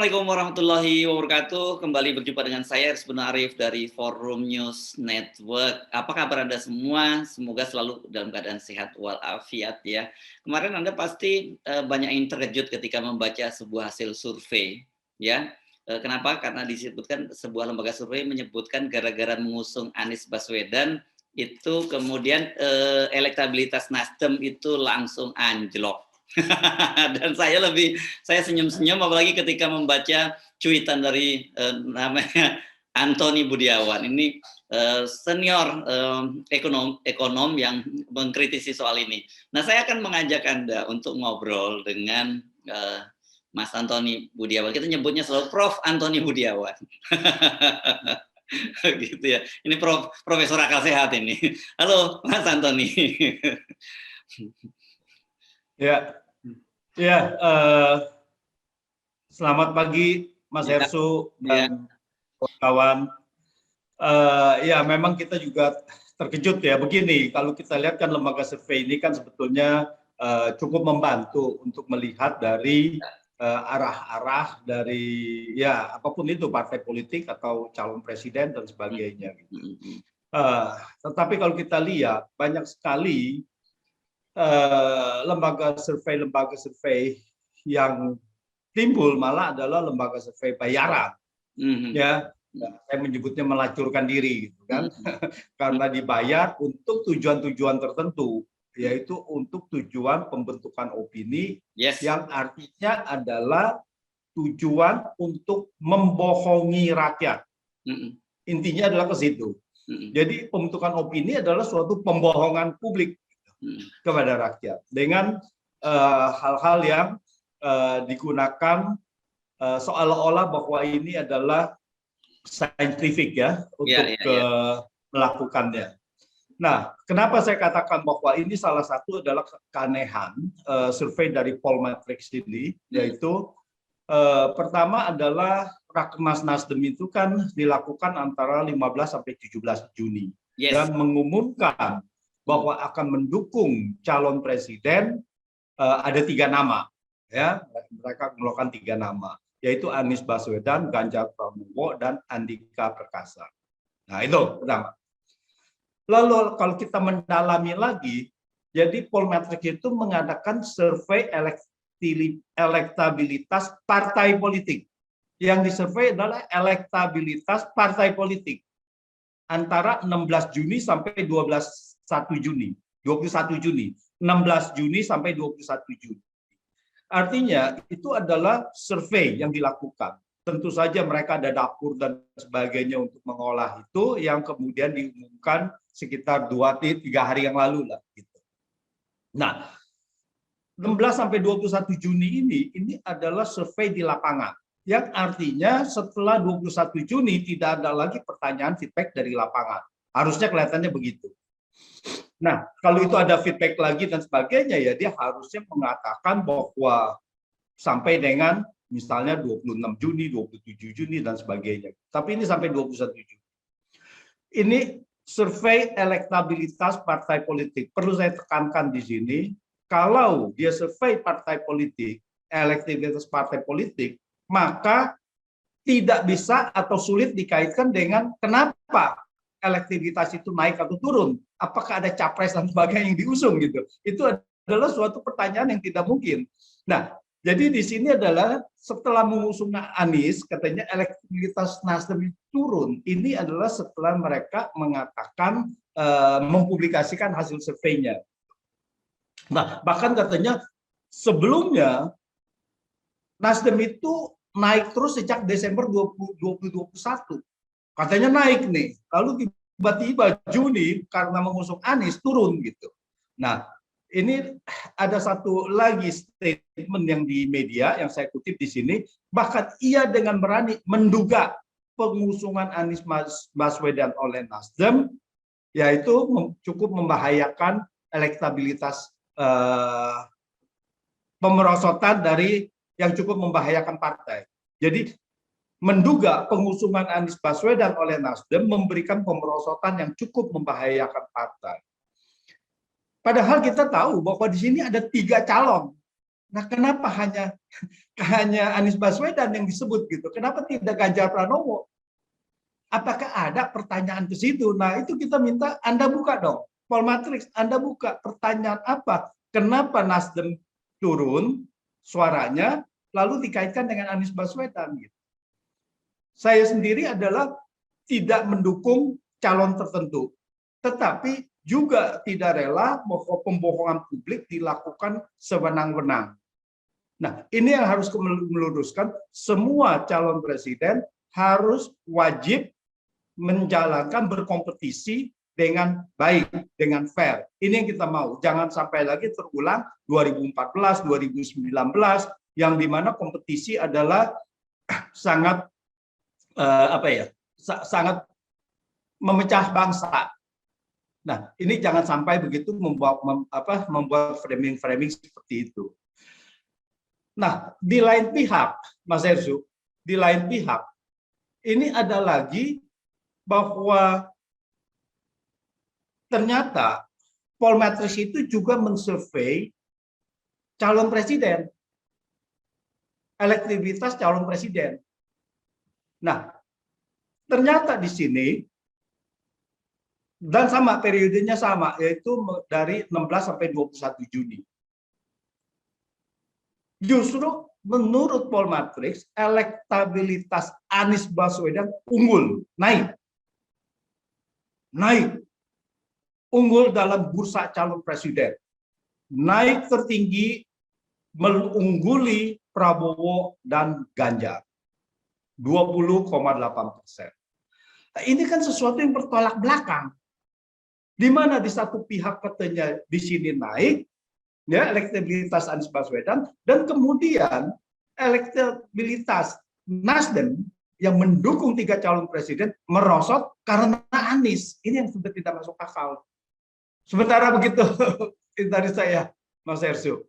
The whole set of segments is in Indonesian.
Assalamualaikum warahmatullahi wabarakatuh. Kembali berjumpa dengan saya Rizbun Arif dari Forum News Network. Apa kabar Anda semua? Semoga selalu dalam keadaan sehat walafiat ya. Kemarin Anda pasti banyak yang terkejut ketika membaca sebuah hasil survei ya. Kenapa? Karena disebutkan sebuah lembaga survei menyebutkan gara-gara mengusung Anies Baswedan itu kemudian elektabilitas Nasdem itu langsung anjlok. Dan saya senyum-senyum apalagi ketika membaca cuitan dari namanya Antony Budiawan. Ini senior ekonom yang mengkritisi soal ini. Nah, saya akan mengajak Anda untuk ngobrol dengan Mas Antony Budiawan. Kita nyebutnya selalu Prof. Antony Budiawan. Gitu ya. Ini Profesor akal sehat ini. Halo, Mas Antony. Ya, selamat pagi Mas Hersu dan kawan. Ya, memang kita juga terkejut ya. Begini, kalau kita lihat kan lembaga survei ini kan sebetulnya cukup membantu untuk melihat dari arah-arah dari ya apapun itu partai politik atau calon presiden dan sebagainya. Tetapi kalau kita lihat banyak sekali lembaga survei yang timbul malah adalah lembaga survei bayaran, ya. Saya menyebutnya melacurkan diri, gitu kan, karena dibayar untuk tujuan-tujuan tertentu, yaitu untuk tujuan pembentukan opini, yang artinya adalah tujuan untuk membohongi rakyat. Intinya adalah ke situ. Jadi pembentukan opini adalah suatu pembohongan publik kepada rakyat dengan hal-hal yang digunakan seolah-olah bahwa ini adalah saintifik ya untuk melakukannya. Nah, kenapa saya katakan bahwa ini salah satu adalah keanehan survei dari Pollmatrix ini, yaitu pertama adalah Rakernas Nasdem itu kan dilakukan antara 15 sampai 17 Juni dan mengumumkan bahwa akan mendukung calon presiden ada 3 nama, ya, mereka melakukan 3 nama, yaitu Anies Baswedan, Ganjar Pranowo, dan Andika Perkasa. Nah, itu pertama. Lalu kalau kita mendalami lagi, jadi Pollmatrix itu mengadakan survei elektabilitas partai politik. Yang disurvei adalah elektabilitas partai politik antara 16 Juni sampai 21 Juni, 16 Juni sampai 21 Juni. Artinya itu adalah survei yang dilakukan. Tentu saja mereka ada dapur dan sebagainya untuk mengolah itu, yang kemudian diumumkan sekitar 2-3 hari yang lalu lah. Gitu. Nah, 16 sampai 21 Juni ini adalah survei di lapangan. Yang artinya setelah 21 Juni tidak ada lagi pertanyaan feedback dari lapangan. Harusnya kelihatannya begitu. Nah, kalau itu ada feedback lagi dan sebagainya, ya dia harusnya mengatakan bahwa sampai dengan misalnya 26 Juni, 27 Juni, dan sebagainya. Tapi ini sampai 21 Juni. Ini survei elektabilitas partai politik. Perlu saya tekankan di sini, kalau dia survei partai politik, elektabilitas partai politik, maka tidak bisa atau sulit dikaitkan dengan kenapa elektabilitas itu naik atau turun. Apakah ada capres dan sebagainya yang diusung gitu. Itu adalah suatu pertanyaan yang tidak mungkin. Nah, jadi di sini adalah setelah mengusung Anies, katanya elektabilitas Nasdem itu turun. Ini adalah setelah mereka mengatakan mempublikasikan hasil surveinya. Nah, bahkan katanya sebelumnya Nasdem itu naik terus sejak Desember 2021. Katanya naik nih, lalu tiba-tiba Juni karena mengusung Anies turun gitu. Nah, ini ada satu lagi statement yang di media yang saya kutip di sini, bahkan ia dengan berani menduga pengusungan Anies Baswedan oleh Nasdem, yaitu cukup membahayakan elektabilitas pemerosotan dari yang cukup membahayakan partai. Jadi menduga pengusungan Anies Baswedan oleh Nasdem memberikan pemerosotan yang cukup membahayakan partai. Padahal kita tahu bahwa di sini ada 3 calon Nah, kenapa hanya Anies Baswedan yang disebut gitu? Kenapa tidak Ganjar Pranowo? Apakah ada pertanyaan ke situ? Nah, itu kita minta Anda buka dong. Polmatrix, Anda buka pertanyaan apa? Kenapa Nasdem turun suaranya lalu dikaitkan dengan Anies Baswedan gitu. Saya sendiri adalah tidak mendukung calon tertentu, tetapi juga tidak rela bahwa pembohongan publik dilakukan sewenang-wenang. Nah, ini yang harus meluruskan, semua calon presiden harus wajib menjalankan berkompetisi dengan baik, dengan fair. Ini yang kita mau. Jangan sampai lagi terulang 2014, 2019, yang dimana kompetisi adalah sangat sangat memecah bangsa. Nah, ini jangan sampai begitu membuat framing-framing seperti itu. Nah, di lain pihak, Mas Erzu, di lain pihak, ini ada lagi bahwa ternyata Polmatrix itu juga mensurvei calon presiden, elektabilitas calon presiden. Nah, ternyata di sini, dan sama periodenya sama, yaitu dari 16 sampai 21 Juni. Justru menurut Polmatrix, elektabilitas Anies Baswedan unggul, naik. Unggul dalam bursa calon presiden. Naik tertinggi, mengungguli Prabowo dan Ganjar. 20,8%. Nah, ini kan sesuatu yang bertolak belakang. Di mana di satu pihak katanya di sini naik, ya, elektabilitas Anies Baswedan, dan kemudian elektabilitas Nasdem yang mendukung 3 calon presiden merosot karena Anies. Ini yang sudah tidak masuk akal. Sementara begitu dari saya, Mas Ersu.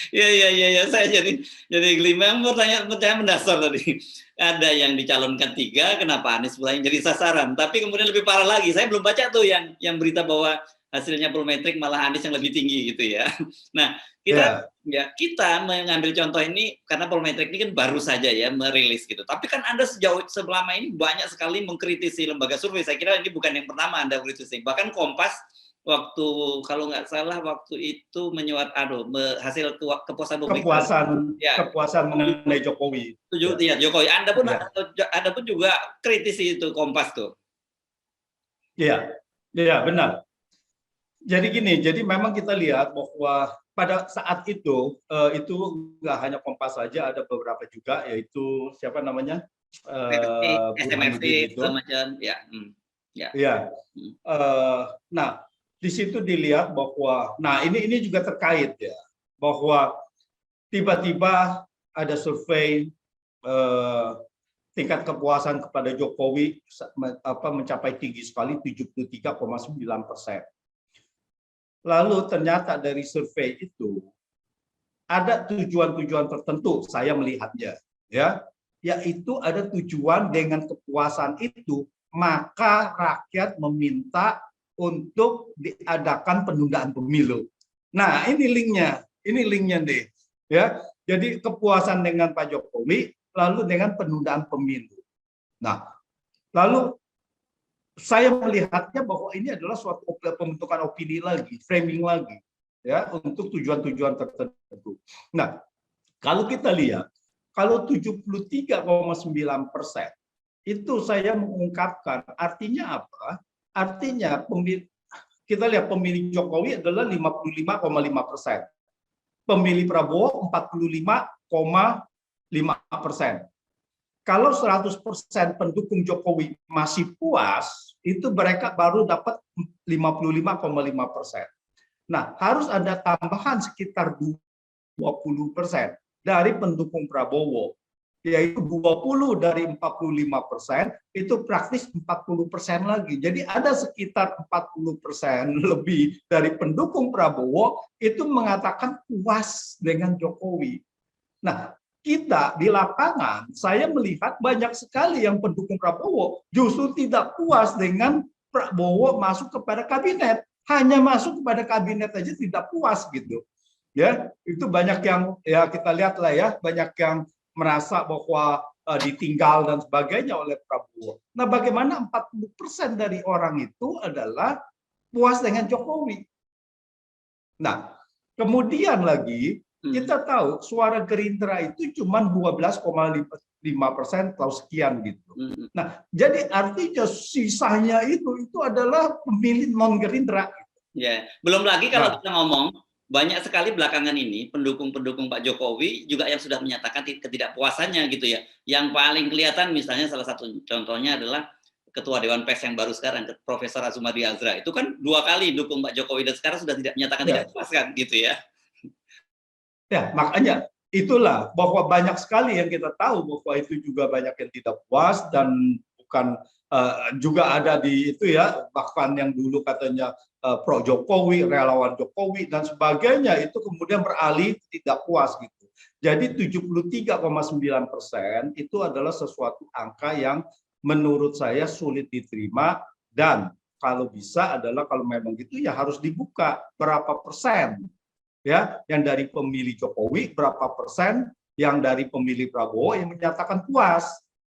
Ya, saya jadi gelimang. Pertanyaan mendasar tadi. Ada yang dicalonkan 3, kenapa Anies mulai jadi sasaran? Tapi kemudian lebih parah lagi, saya belum baca tuh yang berita bahwa hasilnya Polmatrix malah Anies yang lebih tinggi gitu ya. Nah, kita mengambil contoh ini karena Polmatrix ini kan baru saja ya merilis gitu. Tapi kan Anda selama ini banyak sekali mengkritisi lembaga survei. Saya kira ini bukan yang pertama Anda kritisi. Bahkan Kompas waktu kalau nggak salah waktu itu menyuat hasil kepuasan publik. Kepuasan mengenai Jokowi. Jokowi. Anda pun juga kritisi itu Kompas tuh. Iya, benar. Jadi gini, jadi memang kita lihat bahwa pada saat itu nggak hanya Kompas saja, ada beberapa juga, yaitu siapa namanya, SMFT macam ya. Nah, di situ dilihat bahwa, nah ini juga terkait ya, bahwa tiba-tiba ada survei tingkat kepuasan kepada Jokowi mencapai tinggi sekali 73,9%. Lalu ternyata dari survei itu ada tujuan-tujuan tertentu, saya melihatnya, ya, yaitu ada tujuan dengan kepuasan itu maka rakyat meminta untuk diadakan penundaan pemilu. Nah, ini linknya deh, ya. Jadi kepuasan dengan Pak Jokowi, lalu dengan penundaan pemilu. Nah, lalu saya melihatnya bahwa ini adalah suatu pembentukan opini lagi, framing lagi, ya, untuk tujuan-tujuan tertentu. Nah, kalau kita lihat, kalau 73,9% itu saya mengungkapkan, artinya apa? Artinya kita lihat pemilih Jokowi adalah 55,5%, pemilih Prabowo 45,5%. Kalau 100% pendukung Jokowi masih puas, itu mereka baru dapat 55,5%. Nah, harus ada tambahan sekitar 20% dari pendukung Prabowo, yaitu 20 dari 45%, itu praktis 40% lagi. Jadi ada sekitar 40% lebih dari pendukung Prabowo itu mengatakan puas dengan Jokowi. Nah, kita di lapangan, saya melihat banyak sekali yang pendukung Prabowo justru tidak puas dengan Prabowo masuk kepada kabinet. Hanya masuk kepada kabinet aja tidak puas gitu. ya itu banyak yang ya kita lihat lah ya, banyak yang merasa bahwa ditinggal dan sebagainya oleh Prabowo. Nah, bagaimana 40% dari orang itu adalah puas dengan Jokowi. Nah, kemudian lagi kita tahu suara Gerindra itu cuma 12,5% atau sekian gitu. Nah, jadi artinya sisanya itu adalah pemilih non Gerindra. Ya, belum lagi kalau kita ngomong banyak sekali belakangan ini pendukung-pendukung Pak Jokowi juga yang sudah menyatakan ketidakpuasannya gitu ya. Yang paling kelihatan misalnya salah satu contohnya adalah Ketua Dewan Pers yang baru sekarang, Profesor Azumadi Azra. Itu kan 2 kali dukung Pak Jokowi dan sekarang sudah tidak menyatakan tidak puas kan gitu ya. Ya, makanya itulah bahwa banyak sekali yang kita tahu bahwa itu juga banyak yang tidak puas dan bukan juga ada di itu ya, bahkan yang dulu katanya pro Jokowi, relawan Jokowi dan sebagainya itu kemudian beralih tidak puas gitu. Jadi 73,9% itu adalah sesuatu angka yang menurut saya sulit diterima, dan kalau bisa adalah kalau memang gitu ya harus dibuka berapa persen ya yang dari pemilih Jokowi, berapa persen yang dari pemilih Prabowo yang menyatakan puas.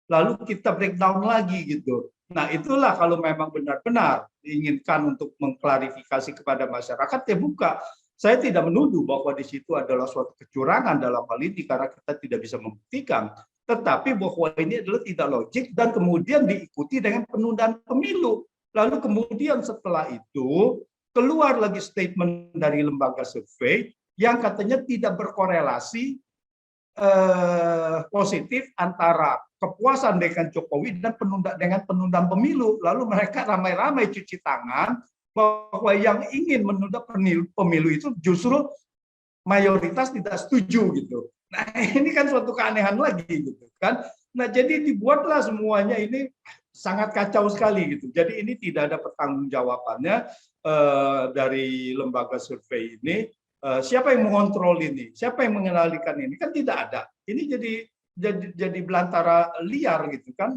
Lalu kita breakdown lagi gitu. Nah, itulah kalau memang benar-benar diinginkan untuk mengklarifikasi kepada masyarakat, ya buka. Saya tidak menuduh bahwa di situ adalah suatu kecurangan dalam hal ini karena kita tidak bisa membuktikan. Tetapi bahwa ini adalah tidak logik dan kemudian diikuti dengan penundaan pemilu. Lalu kemudian setelah itu keluar lagi statement dari lembaga survei yang katanya tidak berkorelasi positif antara kepuasan dengan Jokowi dan penundaan pemilu. Lalu mereka ramai-ramai cuci tangan bahwa yang ingin menunda pemilu itu justru mayoritas tidak setuju gitu. Nah, ini kan suatu keanehan lagi gitu kan. Nah, jadi dibuatlah semuanya ini sangat kacau sekali gitu. Jadi ini tidak ada pertanggungjawabannya dari lembaga survei ini. Siapa yang mengontrol ini? Siapa yang mengendalikan ini? Kan tidak ada. Ini jadi belantara liar gitu kan.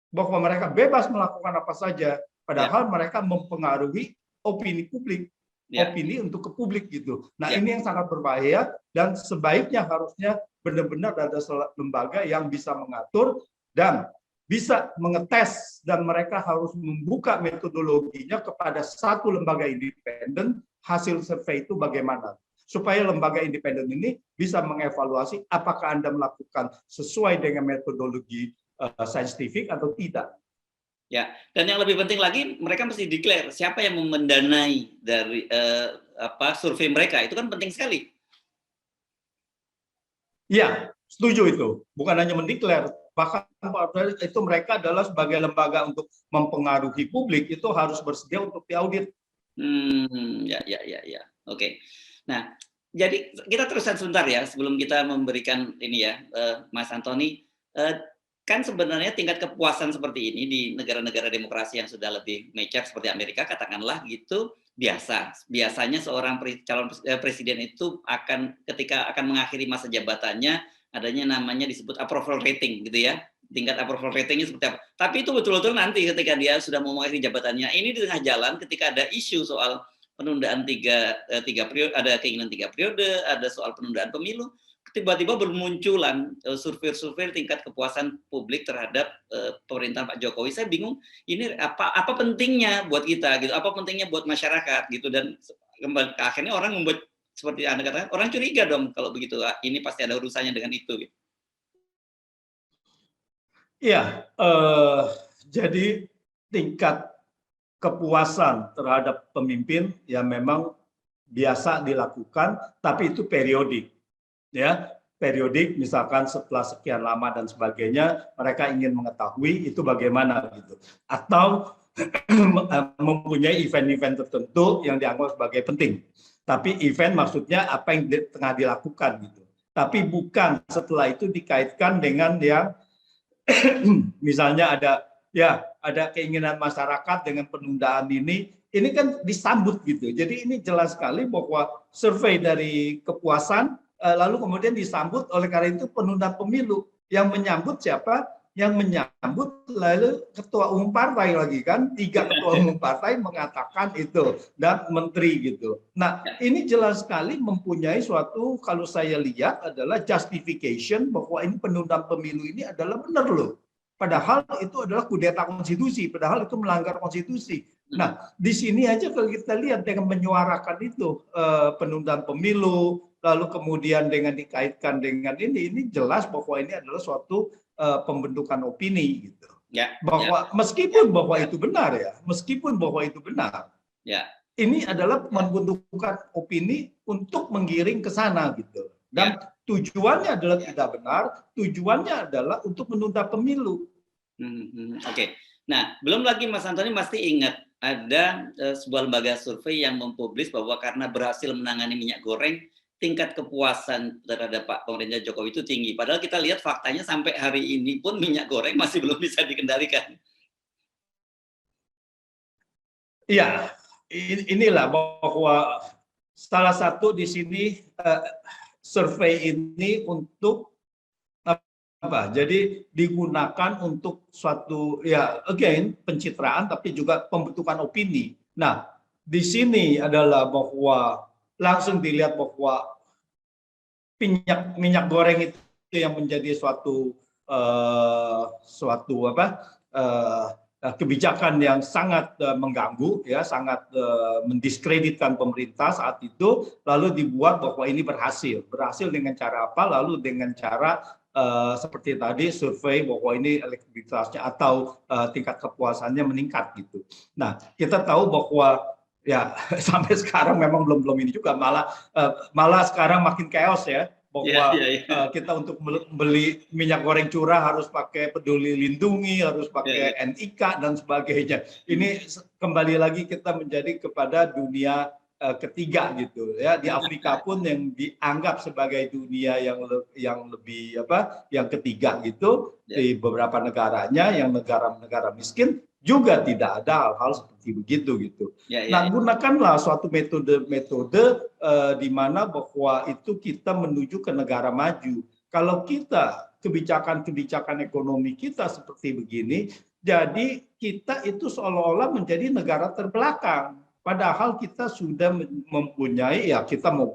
Bahwa mereka bebas melakukan apa saja, padahal mereka mempengaruhi opini publik. Opini untuk ke publik gitu. Nah, ini yang sangat berbahaya dan sebaiknya harusnya benar-benar ada lembaga yang bisa mengatur dan bisa mengetes, dan mereka harus membuka metodologinya kepada satu lembaga independen hasil survei itu bagaimana, supaya lembaga independen ini bisa mengevaluasi apakah Anda melakukan sesuai dengan metodologi saintifik atau tidak. Ya, dan yang lebih penting lagi mereka mesti declare siapa yang mendanai dari survei mereka, itu kan penting sekali. Ya, setuju itu. Bukan hanya mendeklar, bahkan itu mereka adalah sebagai lembaga untuk mempengaruhi publik itu harus bersedia untuk diaudit. Ya. Oke. Nah, jadi kita teruskan sebentar ya sebelum kita memberikan ini ya, Mas Antoni. Kan sebenarnya tingkat kepuasan seperti ini di negara-negara demokrasi yang sudah lebih mature seperti Amerika, katakanlah gitu, biasanya seorang calon presiden itu ketika akan mengakhiri masa jabatannya adanya namanya disebut approval rating gitu ya, tingkat approval ratingnya seperti apa. Tapi itu betul-betul nanti ketika dia sudah mau mengakhiri jabatannya, ini di tengah jalan ketika ada isu soal penundaan tiga periode, ada keinginan 3 periode, ada soal penundaan pemilu, tiba-tiba bermunculan survei tingkat kepuasan publik terhadap pemerintahan Pak Jokowi. Saya bingung ini apa pentingnya buat kita gitu, apa pentingnya buat masyarakat gitu, dan akhirnya orang membuat seperti Anda katakan, orang curiga dong kalau begitu, ini pasti ada urusannya dengan itu. Iya, jadi tingkat kepuasan terhadap pemimpin ya memang biasa dilakukan, tapi itu periodik. Ya, periodik, misalkan setelah sekian lama dan sebagainya mereka ingin mengetahui itu bagaimana gitu, atau mempunyai event-event tertentu yang dianggap sebagai penting. Tapi event maksudnya apa yang tengah dilakukan gitu, tapi bukan setelah itu dikaitkan dengan yang misalnya ada keinginan masyarakat dengan penundaan ini kan disambut gitu. Jadi ini jelas sekali bahwa survei dari kepuasan lalu kemudian disambut oleh karena itu penundaan pemilu, yang menyambut siapa? yang menyambut lalu ketua umum partai lagi kan, 3 ketua umum partai mengatakan itu dan menteri gitu. Nah, ini jelas sekali mempunyai suatu, kalau saya lihat adalah justification bahwa ini penundaan pemilu ini adalah benar loh. Padahal itu adalah kudeta konstitusi, padahal itu melanggar konstitusi. Nah, di sini aja kalau kita lihat dengan menyuarakan itu penundaan pemilu, lalu kemudian dengan dikaitkan dengan ini jelas bahwa ini adalah suatu pembentukan opini gitu. Bahwa meskipun bahwa itu benar ya, meskipun bahwa itu benar. Ini adalah membentukkan opini untuk menggiring ke sana gitu. Dan tujuannya adalah tidak benar, tujuannya adalah untuk menunda pemilu. Oke. Nah, belum lagi Mas Antoni pasti ingat ada sebuah lembaga survei yang mempublis bahwa karena berhasil menangani minyak goreng, tingkat kepuasan terhadap Pak pemerintah Jokowi itu tinggi. Padahal kita lihat faktanya sampai hari ini pun minyak goreng masih belum bisa dikendalikan. Iya, inilah bahwa salah satu di sini survei ini untuk apa? Jadi digunakan untuk suatu ya again pencitraan tapi juga pembentukan opini. Nah, di sini adalah bahwa langsung dilihat bahwa minyak goreng itu yang menjadi suatu kebijakan yang sangat mengganggu, ya, sangat mendiskreditkan pemerintah saat itu, lalu dibuat bahwa ini berhasil dengan cara apa? Lalu dengan cara seperti tadi survei bahwa ini elektabilitasnya atau tingkat kepuasannya meningkat gitu. Nah, kita tahu bahwa ya sampai sekarang memang belum ini juga, malah sekarang makin chaos ya, bahwa kita untuk beli minyak goreng curah harus pakai peduli lindungi, harus pakai NIK dan sebagainya. Ini kembali lagi kita menjadi kepada dunia ketiga gitu ya. Di Afrika pun yang dianggap sebagai dunia yang lebih yang ketiga gitu, di beberapa negaranya yang negara-negara miskin juga tidak ada hal-hal seperti begitu gitu. Nah, gunakanlah suatu metode di mana bahwa itu kita menuju ke negara maju. Kalau kita kebijakan ekonomi kita seperti begini, jadi kita itu seolah-olah menjadi negara terbelakang. Padahal kita sudah mempunyai, ya kita mau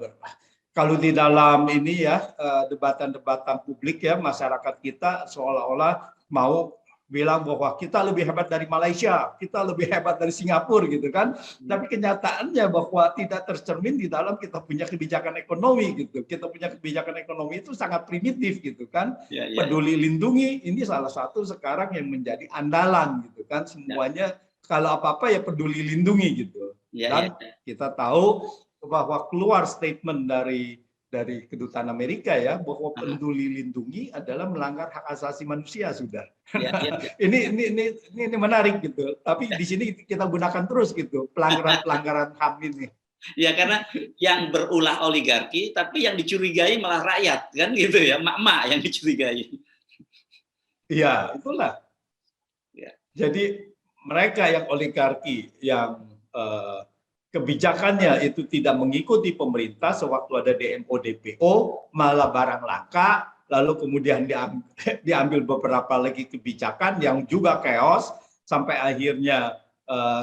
kalau di dalam ini ya debatan-debatan publik ya, masyarakat kita seolah-olah mau bilang bahwa kita lebih hebat dari Malaysia, kita lebih hebat dari Singapura gitu kan. Tapi kenyataannya bahwa tidak tercermin di dalam kita punya kebijakan ekonomi gitu. Kita punya kebijakan ekonomi itu sangat primitif gitu kan. Peduli lindungi ini salah satu sekarang yang menjadi andalan gitu kan. Semuanya kalau apa-apa ya peduli lindungi gitu. Dan kita tahu bahwa keluar statement dari kedutaan Amerika ya, bahwa peduli lindungi adalah melanggar hak asasi manusia sudah. Ini menarik gitu. Tapi di sini kita gunakan terus gitu pelanggaran HAM ini. Ya, karena yang berulah oligarki, tapi yang dicurigai malah rakyat kan gitu ya, mak-mak yang dicurigai. Iya, itulah. Jadi mereka yang oligarki yang kebijakannya itu tidak mengikuti pemerintah sewaktu ada DMO DPO, malah barang langka, lalu kemudian diambil beberapa lagi kebijakan yang juga chaos sampai akhirnya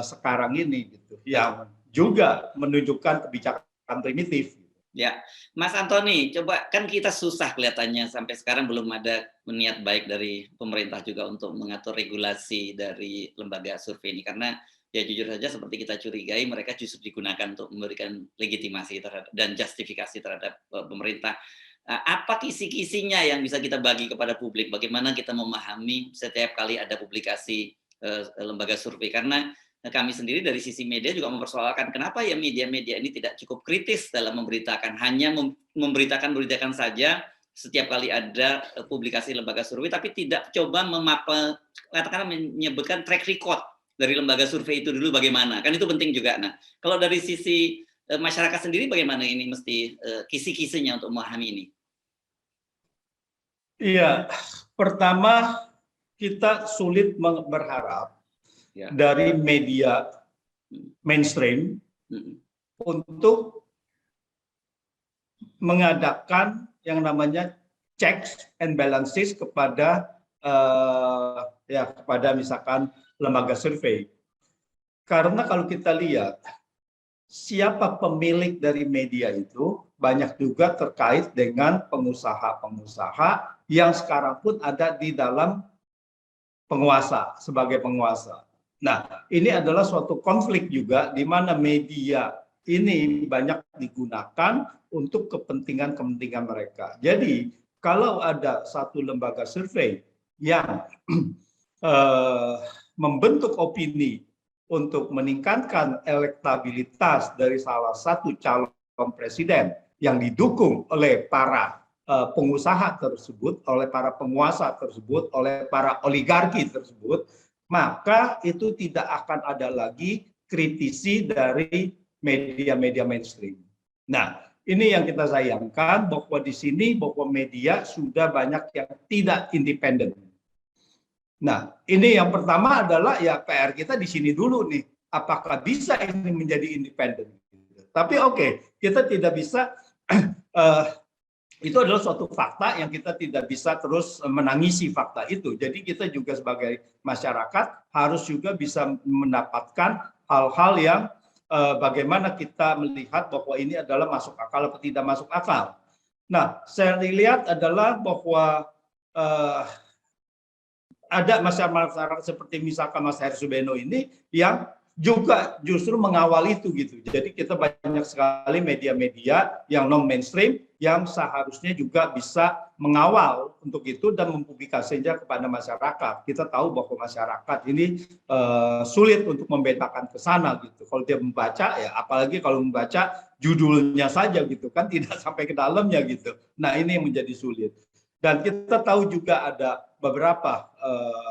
sekarang ini gitu, yang juga menunjukkan kebijakan primitif. Ya, Mas Antoni, coba kan kita susah kelihatannya sampai sekarang belum ada niat baik dari pemerintah juga untuk mengatur regulasi dari lembaga survei ini, karena ya jujur saja seperti kita curigai mereka justru digunakan untuk memberikan legitimasi terhadap dan justifikasi terhadap pemerintah. Apa kisi-kisinya yang bisa kita bagi kepada publik? Bagaimana kita memahami setiap kali ada publikasi lembaga survei? Karena kami sendiri dari sisi media juga mempersoalkan kenapa ya media-media ini tidak cukup kritis dalam memberitakan, hanya memberitakan saja setiap kali ada publikasi lembaga survei, tapi tidak coba katakanlah menyebutkan track record dari lembaga survei itu dulu bagaimana, kan itu penting juga. Nah, kalau dari sisi masyarakat sendiri bagaimana ini mesti kisi-kisinya untuk memahami ini? Iya, pertama kita sulit berharap dari media mainstream untuk mengadakan yang namanya checks and balances kepada ya kepada misalkan lembaga survei. Karena kalau kita lihat siapa pemilik dari media itu banyak juga terkait dengan pengusaha-pengusaha yang sekarang pun ada di dalam penguasa, sebagai penguasa. Nah, ini adalah suatu konflik juga di mana media ini banyak digunakan untuk kepentingan-kepentingan mereka. Jadi, kalau ada satu lembaga survei yang membentuk opini untuk meningkatkan elektabilitas dari salah satu calon presiden yang didukung oleh para pengusaha tersebut, oleh para penguasa tersebut, oleh para oligarki tersebut, maka itu tidak akan ada lagi kritisi dari media-media mainstream. Nah, ini yang kita sayangkan bahwa di sini bahwa media sudah banyak yang tidak independen. Nah, ini yang pertama adalah ya PR kita di sini dulu nih, apakah bisa ini menjadi independen? Tapi oke, kita tidak bisa itu adalah suatu fakta yang kita tidak bisa terus menangisi fakta itu. Jadi kita juga sebagai masyarakat harus juga bisa mendapatkan hal-hal yang bagaimana kita melihat bahwa ini adalah masuk akal atau tidak masuk akal. Nah, saya lihat adalah bahwa ada masyarakat seperti misalkan Mas Heri Subeno ini yang juga justru mengawal itu gitu. Jadi kita banyak sekali media-media yang non mainstream yang seharusnya juga bisa mengawal untuk itu dan mempublikasinya kepada masyarakat. Kita tahu bahwa masyarakat ini sulit untuk membedakan ke sana gitu. Kalau dia membaca ya, apalagi kalau membaca judulnya saja gitu kan, tidak sampai ke dalamnya gitu. Nah, ini yang menjadi sulit. Dan kita tahu juga ada beberapa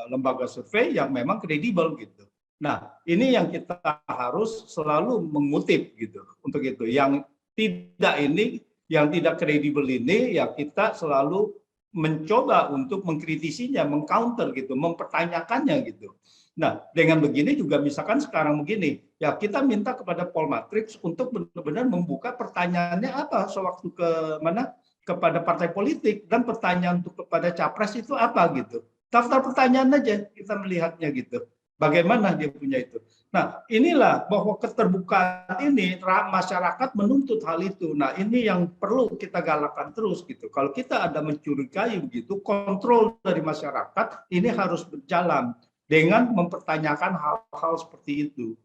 lembaga survei yang memang kredibel gitu. Nah, ini yang kita harus selalu mengutip gitu. Untuk itu, yang tidak kredibel ini, ya kita selalu mencoba untuk mengkritisinya, mengcounter gitu, mempertanyakannya gitu. Nah, dengan begini juga misalkan sekarang begini, ya kita minta kepada Polmatrix untuk benar-benar membuka pertanyaannya apa sewaktu kepada partai politik, dan pertanyaan untuk kepada capres itu apa gitu. Daftar pertanyaan aja kita melihatnya gitu. Bagaimana dia punya itu. Nah, inilah bahwa keterbukaan ini masyarakat menuntut hal itu. Nah, ini yang perlu kita galakkan terus gitu. Kalau kita ada mencurigai begitu, kontrol dari masyarakat ini harus berjalan dengan mempertanyakan hal-hal seperti itu.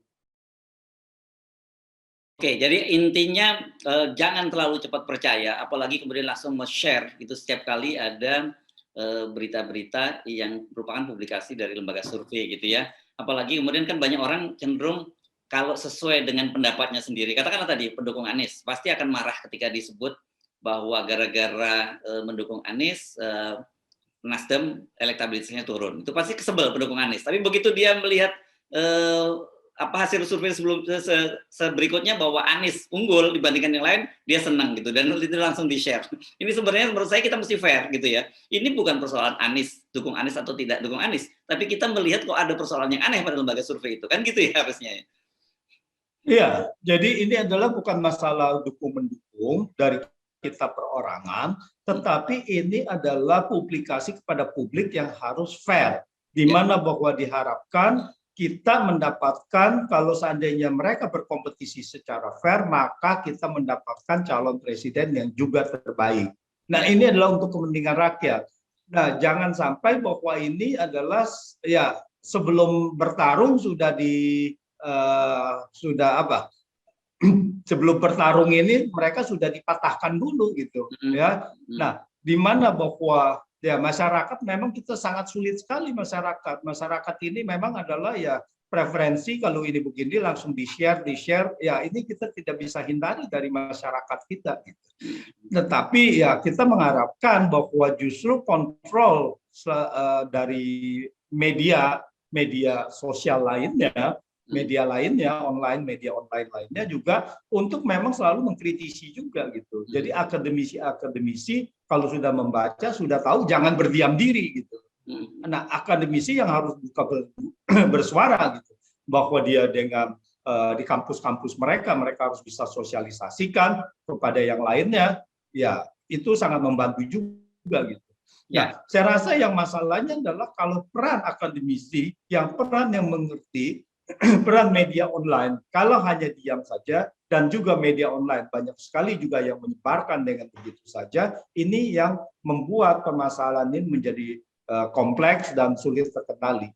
Oke, jadi intinya jangan terlalu cepat percaya, apalagi kemudian langsung share gitu setiap kali ada berita-berita yang merupakan publikasi dari lembaga survei gitu ya. Apalagi kemudian kan banyak orang cenderung kalau sesuai dengan pendapatnya sendiri. Katakanlah tadi pendukung Anies pasti akan marah ketika disebut bahwa gara-gara mendukung Anies Nasdem elektabilitasnya turun. Itu pasti kesebel pendukung Anies. Tapi begitu dia melihat hasil survei berikutnya bahwa Anies unggul dibandingkan yang lain, dia senang gitu dan itu langsung di-share. Ini sebenarnya menurut saya kita mesti fair gitu ya. Ini bukan persoalan Anies, dukung Anies atau tidak dukung Anies, tapi kita melihat kok ada persoalan yang aneh pada lembaga survei itu kan gitu ya harusnya. Iya, jadi ini adalah bukan masalah dukung-mendukung dari kita perorangan, tetapi ini adalah publikasi kepada publik yang harus fair, di mana bahwa diharapkan kita mendapatkan, kalau seandainya mereka berkompetisi secara fair, maka kita mendapatkan calon presiden yang juga terbaik. Nah, ini adalah untuk kepentingan rakyat. Nah, jangan sampai bahwa ini adalah ya sebelum bertarung sudah sebelum bertarung ini mereka sudah dipatahkan dulu gitu ya. Nah, di mana bahwa ya masyarakat memang kita sangat sulit sekali masyarakat ini memang adalah ya preferensi kalau ini begini langsung di-share ya ini kita tidak bisa hindari dari masyarakat kita gitu. Tetapi ya kita mengharapkan bahwa justru kontrol dari media sosial lainnya, media online lainnya juga untuk memang selalu mengkritisi juga gitu. Jadi akademisi kalau sudah membaca sudah tahu jangan berdiam diri gitu. Nah, akademisi yang harus bersuara gitu bahwa dia dengan di kampus-kampus mereka harus bisa sosialisasikan kepada yang lainnya, ya itu sangat membantu juga gitu. Nah, Ya. saya rasa yang masalahnya adalah kalau peran akademisi, peran yang mengerti peran media online, kalau hanya diam saja, dan juga media online banyak sekali juga yang menyebarkan dengan begitu saja, ini yang membuat permasalahan ini menjadi kompleks dan sulit terkendali.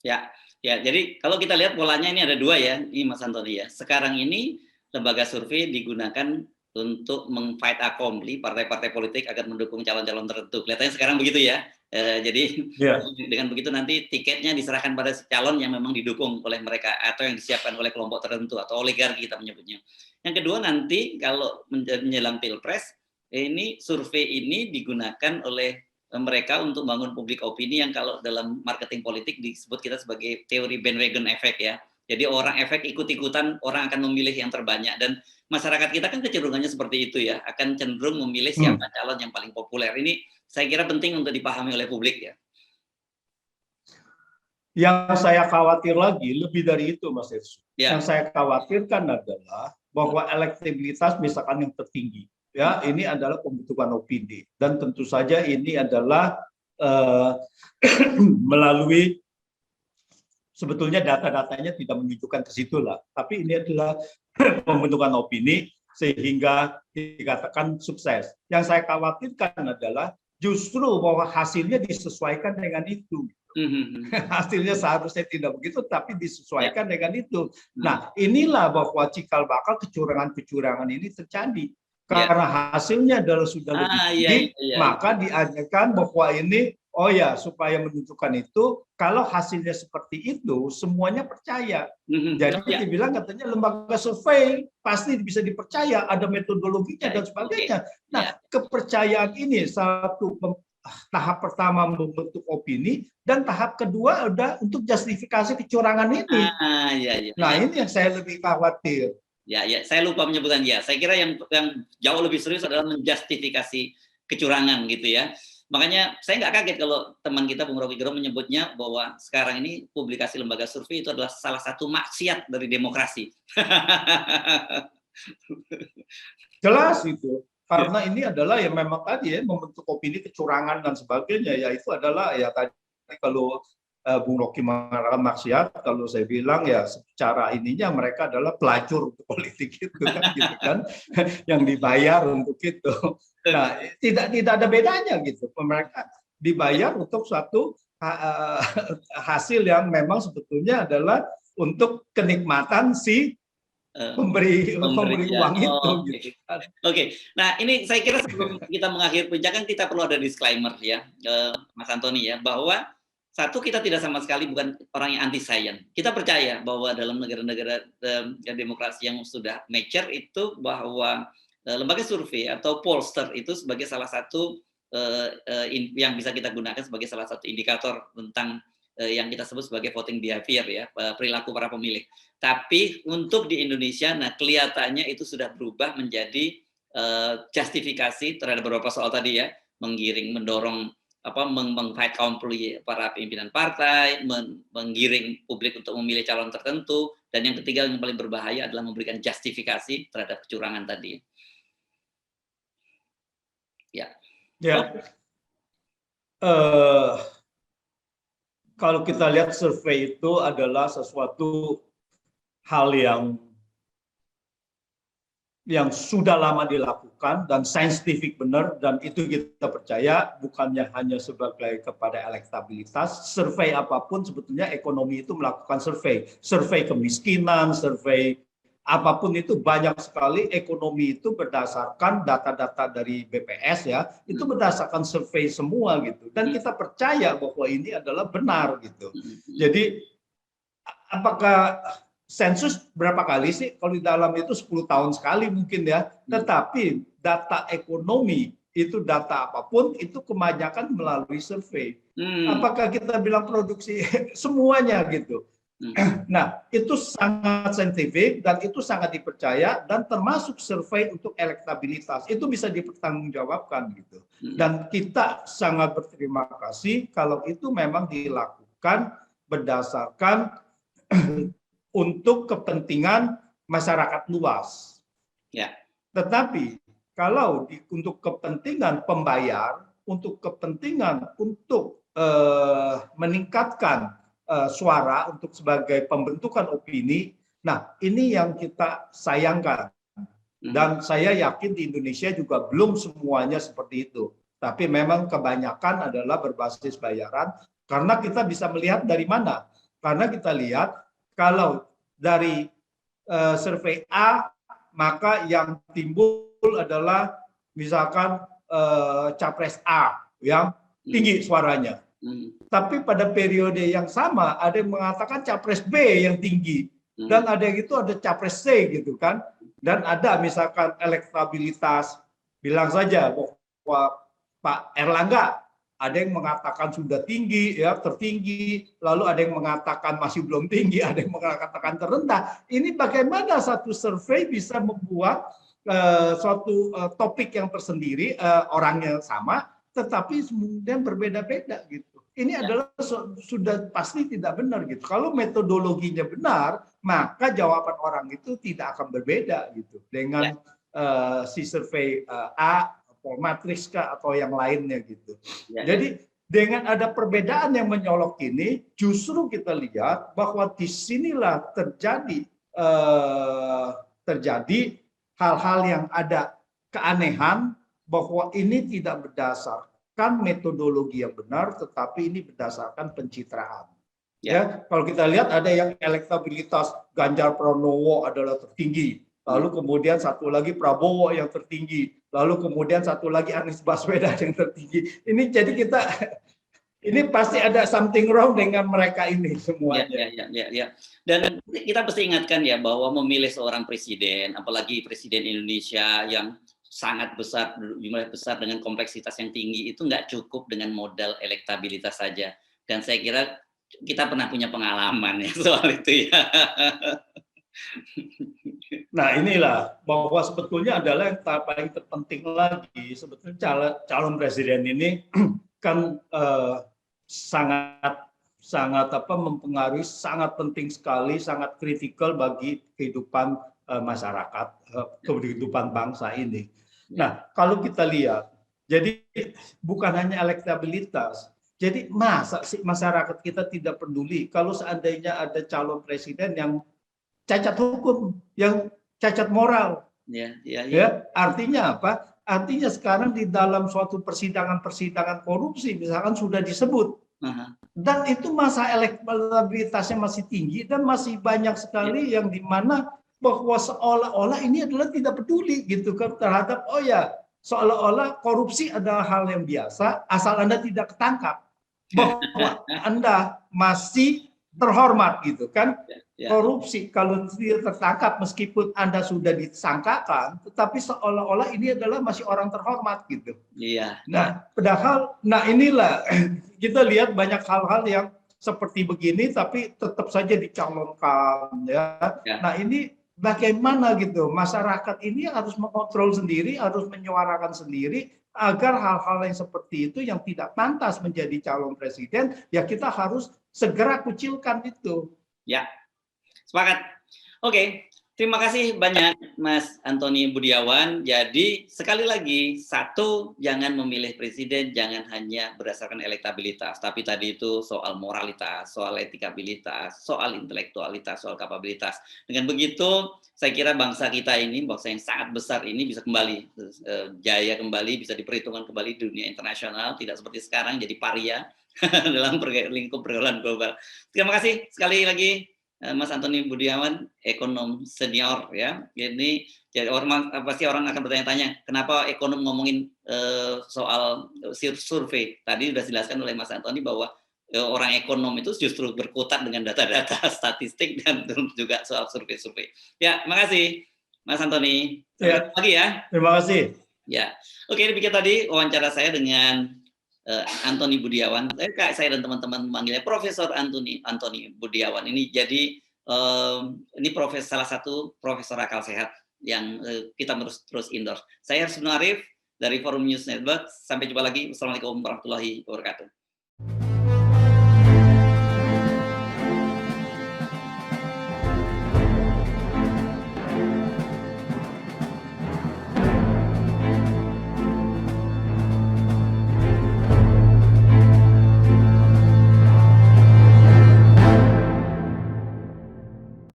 Ya, ya. Jadi kalau kita lihat polanya ini ada dua ya, ini Mas Antoni ya. Sekarang ini lembaga survei digunakan untuk meng-fight accompli partai-partai politik agar mendukung calon-calon tertentu. Kelihatannya sekarang begitu ya. Jadi Ya. dengan begitu nanti tiketnya diserahkan pada calon yang memang didukung oleh mereka atau yang disiapkan oleh kelompok tertentu atau oligarki kita menyebutnya. Yang kedua nanti kalau menjelang pilpres, ini survei ini digunakan oleh mereka untuk bangun publik opini yang kalau dalam marketing politik disebut kita sebagai teori bandwagon effect ya. Jadi orang efek ikut-ikutan, orang akan memilih yang terbanyak, dan masyarakat kita kan kecenderungannya seperti itu ya, akan cenderung memilih siapa calon yang paling populer. Ini saya kira penting untuk dipahami oleh publik ya. Yang saya khawatir lagi lebih dari itu, Mas Irsu. Ya. Yang saya khawatirkan adalah bahwa elektabilitas misalkan yang tertinggi, ya ini adalah pembentukan opini, dan tentu saja ini adalah melalui sebetulnya data-datanya tidak menunjukkan ke situ lah, tapi ini adalah pembentukan opini sehingga dikatakan sukses. Yang saya khawatirkan adalah justru bahwa hasilnya disesuaikan dengan itu. Hasilnya seharusnya tidak begitu, tapi disesuaikan dengan itu. Nah, inilah bahwa cikal bakal kecurangan-kecurangan ini terjadi. Karena hasilnya adalah sudah lebih tinggi, maka diajarkan bahwa ini, oh ya, supaya menunjukkan itu, kalau hasilnya seperti itu, semuanya percaya. Jadi dibilang katanya lembaga survei pasti bisa dipercaya, ada metodologinya dan sebagainya. Nah, kepercayaan ini satu tahap pertama membentuk opini, dan tahap kedua udah untuk justifikasi kecurangan ini. Nah, ini yang saya lebih khawatir. Ya, saya lupa menyebutkan ya. Saya kira yang jauh lebih serius adalah menjustifikasi kecurangan gitu ya. Makanya saya nggak kaget kalau teman kita Bung Rocky Gerung menyebutnya bahwa sekarang ini publikasi lembaga survei itu adalah salah satu maksiat dari demokrasi. Jelas itu. Karena ini adalah ya memang tadi ya membentuk opini kecurangan dan sebagainya, ya itu adalah ya tadi kalau Bung Rocky mengatakan maksiat, kalau saya bilang ya secara ininya mereka adalah pelacur untuk politik itu kan, gitu kan, yang dibayar untuk itu. Nah, tidak ada bedanya gitu. Mereka dibayar untuk suatu hasil yang memang sebetulnya adalah untuk kenikmatan si pemberi uang itu. Gitu. Oke. Nah, ini saya kira sebelum kita mengakhiri perbincangan kita perlu ada disclaimer ya, Mas Antoni ya, bahwa satu, kita tidak sama sekali bukan orang yang anti sains. Kita percaya bahwa dalam negara-negara demokrasi yang sudah mature itu bahwa lembaga survei atau pollster itu sebagai salah satu yang bisa kita gunakan sebagai salah satu indikator tentang yang kita sebut sebagai voting behavior ya, perilaku para pemilih. Tapi untuk di Indonesia, nah kelihatannya itu sudah berubah menjadi justifikasi terhadap beberapa soal tadi ya, mendorong meng-fight accompli para pimpinan partai, menggiring publik untuk memilih calon tertentu, dan yang ketiga yang paling berbahaya adalah memberikan justifikasi terhadap kecurangan tadi. Ya. Kalau kita lihat survei itu adalah sesuatu hal yang sudah lama dilakukan dan saintifik benar, dan itu kita percaya bukannya hanya sebagai kepada elektabilitas. Survei apapun sebetulnya ekonomi itu melakukan survei kemiskinan, survei apapun itu banyak sekali. Ekonomi itu berdasarkan data-data dari BPS ya, itu berdasarkan survei semua gitu, dan kita percaya bahwa ini adalah benar gitu. Jadi apakah sensus berapa kali sih? Kalau di dalam itu 10 tahun sekali mungkin ya. Tetapi data ekonomi itu, data apapun itu kebanyakan melalui survei. Apakah kita bilang produksi semuanya gitu? Nah, itu sangat saintifik dan itu sangat dipercaya, dan termasuk survei untuk elektabilitas itu bisa dipertanggungjawabkan gitu. Dan kita sangat berterima kasih kalau itu memang dilakukan berdasarkan untuk kepentingan masyarakat luas. Tetapi kalau untuk kepentingan pembayar untuk kepentingan untuk meningkatkan suara untuk sebagai pembentukan opini. Nah, ini yang kita sayangkan. Dan saya yakin di Indonesia juga belum semuanya seperti itu. Tapi memang kebanyakan adalah berbasis bayaran, karena kita bisa melihat dari mana. Karena kita lihat kalau dari survei A, maka yang timbul adalah misalkan capres A yang tinggi suaranya. Tapi pada periode yang sama ada yang mengatakan capres B yang tinggi, dan ada yang itu ada capres C gitu kan. Dan ada misalkan elektabilitas, bilang saja bahwa Pak Erlangga ada yang mengatakan sudah tinggi, ya tertinggi, lalu ada yang mengatakan masih belum tinggi, ada yang mengatakan terendah. Ini bagaimana satu survei bisa membuat suatu topik yang tersendiri, orangnya sama, tetapi kemudian berbeda-beda gitu. Ini adalah sudah pasti tidak benar gitu. Kalau metodologinya benar, maka jawaban orang itu tidak akan berbeda gitu dengan si survei A atau matriks atau yang lainnya gitu. Jadi dengan ada perbedaan yang menyolok ini, justru kita lihat bahwa disinilah terjadi hal-hal yang ada keanehan, bahwa ini tidak berdasarkan metodologi yang benar, tetapi ini berdasarkan pencitraan. Ya, kalau kita lihat ada yang elektabilitas Ganjar Pranowo adalah tertinggi, lalu kemudian satu lagi Prabowo yang tertinggi, lalu kemudian satu lagi Anies Baswedan yang tertinggi. Ini jadi kita ini pasti ada something wrong dengan mereka ini semuanya. Ya. Dan kita pasti ingatkan ya bahwa memilih seorang presiden, apalagi presiden Indonesia yang sangat besar, jumlah besar dengan kompleksitas yang tinggi, itu nggak cukup dengan modal elektabilitas saja. Dan saya kira kita pernah punya pengalaman ya soal itu ya. Nah inilah bahwa sebetulnya adalah yang paling terpenting lagi, sebetulnya calon presiden ini kan sangat mempengaruhi, sangat penting sekali, sangat kritikal bagi kehidupan masyarakat, kehidupan bangsa ini. Nah, kalau kita lihat, jadi bukan hanya elektabilitas, jadi masa sih masyarakat kita tidak peduli kalau seandainya ada calon presiden yang cacat hukum, yang cacat moral. Ya, artinya apa? Artinya sekarang di dalam suatu persidangan korupsi, misalkan sudah disebut, dan itu masa elektabilitasnya masih tinggi dan masih banyak sekali yang dimana bahwa seolah-olah ini adalah tidak peduli gitu kan terhadap seolah-olah korupsi adalah hal yang biasa asal Anda tidak ketangkap, bahwa Anda masih terhormat gitu kan. Korupsi kalau tidak tertangkap meskipun Anda sudah disangkakan, tetapi seolah-olah ini adalah masih orang terhormat gitu. Nah, padahal inilah kita lihat banyak hal-hal yang seperti begini tapi tetap saja dicalonkan ya. Nah, ini bagaimana gitu, masyarakat ini harus mengontrol sendiri, harus menyuarakan sendiri agar hal-hal yang seperti itu yang tidak pantas menjadi calon presiden, ya kita harus segera kucilkan itu. Ya, sepakat. Oke, terima kasih banyak Mas Antoni Budiawan. Jadi sekali lagi, satu, jangan memilih presiden, jangan hanya berdasarkan elektabilitas, tapi tadi itu soal moralitas, soal etikabilitas, soal intelektualitas, soal kapabilitas. Dengan begitu, saya kira bangsa kita ini, bangsa yang sangat besar ini bisa kembali jaya kembali, bisa diperhitungkan kembali di dunia internasional, tidak seperti sekarang jadi paria dalam lingkup pergaulan global. Terima kasih sekali lagi Mas Antoni Budiawan, ekonom senior ya. Ini jadi pasti orang akan bertanya-tanya, kenapa ekonom ngomongin soal survei? Tadi sudah dijelaskan oleh Mas Antoni bahwa orang ekonom itu justru berkutat dengan data-data statistik dan juga soal survei-survei. Ya, makasih Mas Antoni. Sampai jumpa lagi ya. Terima kasih. Ya, oke, demikian tadi wawancara saya dengan Antoni Budiawan. Saya dan teman-teman memanggilnya Profesor Antoni Budiawan. Ini jadi ini salah satu profesor akal sehat yang kita terus endorse. Saya Arsbun Arif dari Forum News Network. Sampai jumpa lagi. Wassalamualaikum warahmatullahi wabarakatuh.